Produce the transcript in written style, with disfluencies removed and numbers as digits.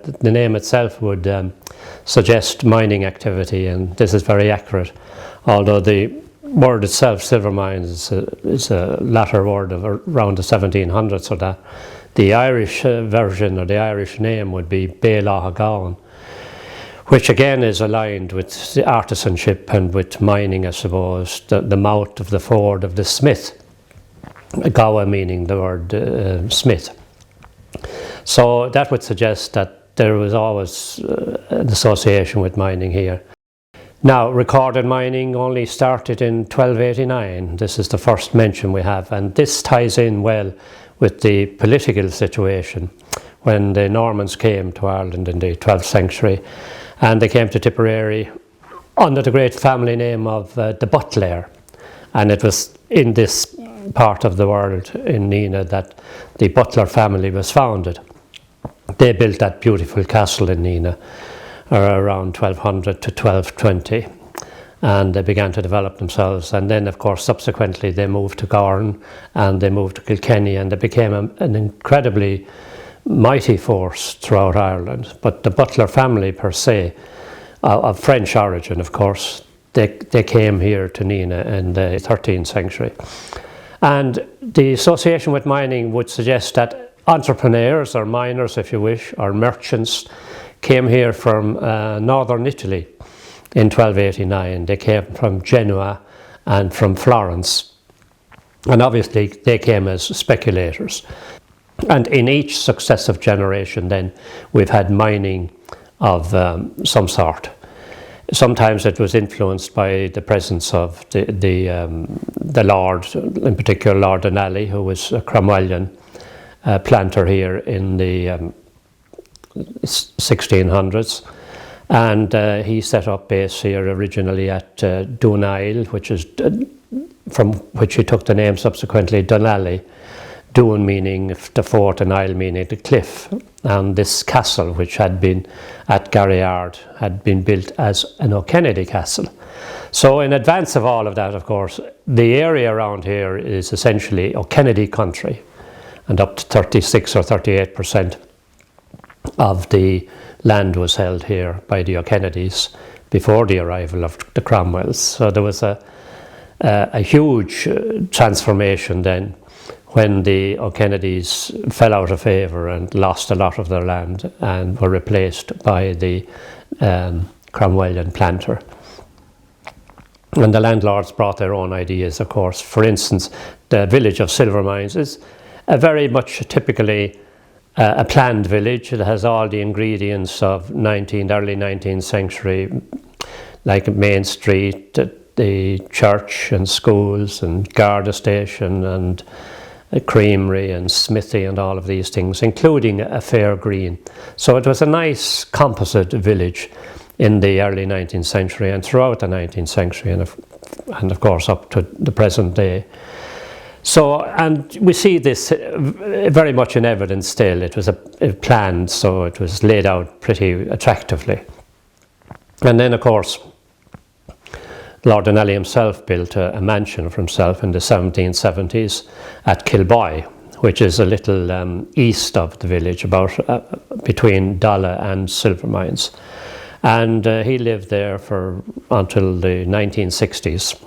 the name itself would suggest mining activity, and this is very accurate, although the word itself, Silvermines, is a latter word of around the 1700s, so that the Irish version, or the Irish name, would be Béla Hagaon, which again is aligned with the artisanship and with mining, I suppose, the mouth of the ford of the smith, Gawa meaning the word smith. So that would suggest that there was always an association with mining here. Now, recorded mining only started in 1289. This is the first mention we have, and this ties in well with the political situation when the Normans came to Ireland in the 12th century, and they came to Tipperary under the great family name of the Butler, and it was in this part of the world in Nina that the Butler family was founded. They built that beautiful castle in Nina around 1200 to 1220, and they began to develop themselves, and then of course subsequently they moved to Garn and they moved to Kilkenny, and they became an incredibly mighty force throughout Ireland. But the Butler family per se, of French origin of course, they came here to Nina in the 13th century. And the association with mining would suggest that entrepreneurs, or miners if you wish, or merchants, came here from northern Italy in 1289. They came from Genoa and from Florence, and obviously they came as speculators. And in each successive generation then we've had mining of some sort. Sometimes it was influenced by the presence of the Lord, in particular Lord Denali, who was a Cromwellian planter here in the 1600s, and he set up base here originally at Dunail, which is from which he took the name subsequently Dunalley. Dun meaning the fort and Isle meaning the cliff, and this castle, which had been at Garryard, had been built as an O'Kennedy castle. So in advance of all of that, of course, the area around here is essentially O'Kennedy country, and up to 36 or 38% of the land was held here by the O'Kennedys before the arrival of the Cromwells. So there was a huge transformation then when the O'Kennedys fell out of favour and lost a lot of their land and were replaced by the Cromwellian planter. And the landlords brought their own ideas, of course. For instance, the village of Silvermines is a very much typically a planned village. It has all the ingredients of early 19th century, like Main Street, the church and schools and Garda station and a creamery and smithy and all of these things, including a fair green. So it was a nice composite village in the early 19th century and throughout the 19th century, and of course up to the present day. So, and we see this very much in evidence still. It was planned, so it was laid out pretty attractively. And then of course Lord Denali himself built a mansion for himself in the 1770s at Kilboy, which is a little east of the village, about between Dalla and Silvermines. And he lived there until the 1960s.